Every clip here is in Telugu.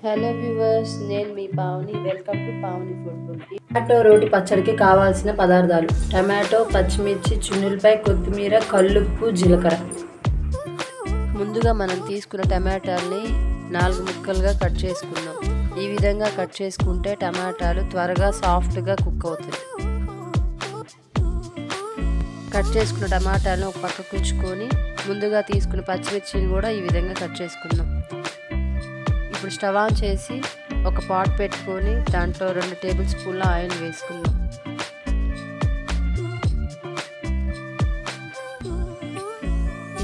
హలో వ్యూవర్స్, నేను మీ Pavani. Welcome to Pavani food book. Tomato రోటి పచ్చడికి కావాల్సిన పదార్థాలు: టమాటో, పచ్చిమిర్చి, చున్నులపై, కొత్తిమీర, కల్లుప్పు, జీలకర్ర. ముందుగా మనం తీసుకున్న టమాటాలని 4 ముక్కలుగా కట్ చేసుకుందాం. ఈ విధంగా కట్ చేసుకుంటే టమాటాలు త్వరగా సాఫ్ట్గా కుక్ అవుతాయి. కట్ చేసుకున్న టమాటాలను ఒక పక్కకు ఉంచుకొని ముందుగా తీసుకున్న పచ్చిమిర్చిని కూడా ఈ విధంగా కట్ చేసుకుందాం. ఇప్పుడు స్టవ్ ఆన్ చేసి ఒక పాట్ పెట్టుకొని దాంట్లో 2 టేబుల్ స్పూన్ల ఆయిల్ వేసుకుందాం.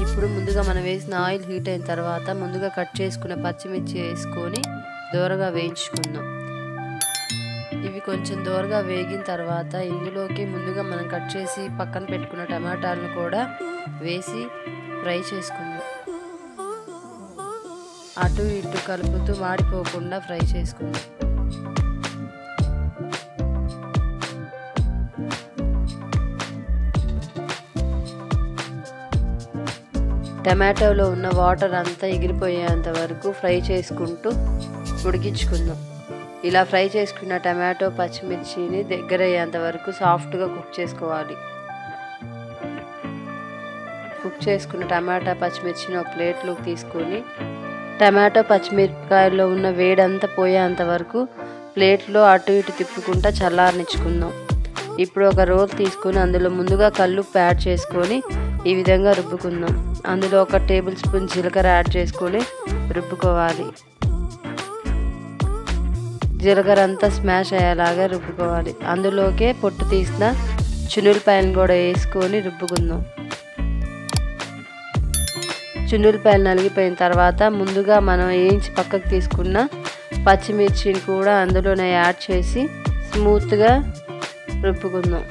ఇప్పుడు ముందుగా మనం వేసిన ఆయిల్ హీట్ అయిన తర్వాత ముందుగా కట్ చేసుకున్న పచ్చిమిర్చి వేసుకొని దోరగా వేయించుకుందాం. ఇవి కొంచెం దోరగా వేగిన తర్వాత ఇందులోకి ముందుగా మనం కట్ చేసి పక్కన పెట్టుకున్న టమాటాలను కూడా వేసి ఫ్రై చేసుకుందాం. అటు ఇటు కలుపుతూ మాడిపోకుండా ఫ్రై చేసుకుందాం. టమాటోలో ఉన్న వాటర్ అంతా ఎగిరిపోయేంత వరకు ఫ్రై చేసుకుంటూ ఉడికించుకుందాం. ఇలా ఫ్రై చేసుకున్న టమాటో పచ్చిమిర్చిని దగ్గర అయ్యేంత వరకు సాఫ్ట్గా కుక్ చేసుకోవాలి. కుక్ చేసుకున్న టమాటా పచ్చిమిర్చిని ఒక ప్లేట్లోకి తీసుకొని టమాటో పచ్చిమిరపకాయల్లో ఉన్న వేడంతా పోయేంత వరకు ప్లేట్లో అటు ఇటు తిప్పుకుంటా చల్లారనిచ్చుకుందాం. ఇప్పుడు ఒక రోల్ తీసుకొని అందులో ముందుగా కల్లుప్పు యాడ్ చేసుకొని ఈ విధంగా రుబ్బుకుందాం. అందులో ఒక టేబుల్ స్పూన్ జీలకర్ర యాడ్ చేసుకొని రుబ్బుకోవాలి. జీలకర్ర అంతా స్మాష్ అయ్యేలాగా రుబ్బుకోవాలి. అందులోకే పొట్టు తీసిన చున్నులపాయలను కూడా వేసుకొని రుబ్బుకుందాం. చున్నులపాయలు నలిగిపోయిన తర్వాత ముందుగా మనం వేయించి పక్కకు తీసుకున్న పచ్చిమిర్చిని కూడా అందులోనే యాడ్ చేసి స్మూత్గా రుబ్బుకుందాం.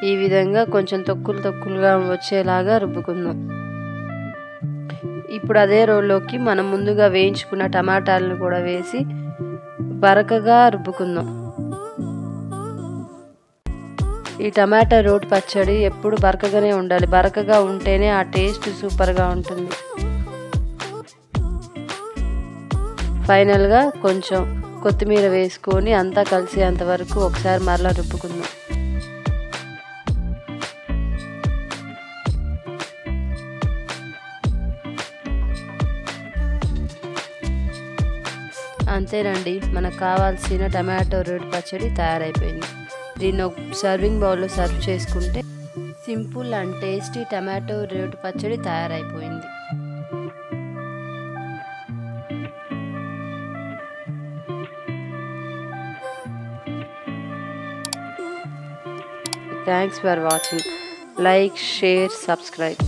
ఈ విధంగా కొంచెం తొక్కులుగా వచ్చేలాగా రుబ్బుకుందాం. ఇప్పుడు అదే రోల్లోకి మనం ముందుగా వేయించుకున్న టమాటాలను కూడా వేసి బరకగా రుబ్బుకుందాం. ఈ టమాటా రోటి పచ్చడి ఎప్పుడు బరకగానే ఉండాలి. బరకగా ఉంటేనే ఆ టేస్ట్ సూపర్గా ఉంటుంది. ఫైనల్గా కొంచెం కొత్తిమీర వేసుకొని అంతా కలిసేంత వరకు ఒకసారి మరలా రుబ్బుకుందాం. అంతేనండి, మనకు కావాల్సిన టమాటో రోటి పచ్చడి తయారైపోయింది. దీన్ని ఒక సర్వింగ్ బౌల్లో సర్వ్ చేసుకుంటే సింపుల్ అండ్ టేస్టీ టమాటో రోటి పచ్చడి తయారైపోయింది. Thanks for watching. Like, share, subscribe.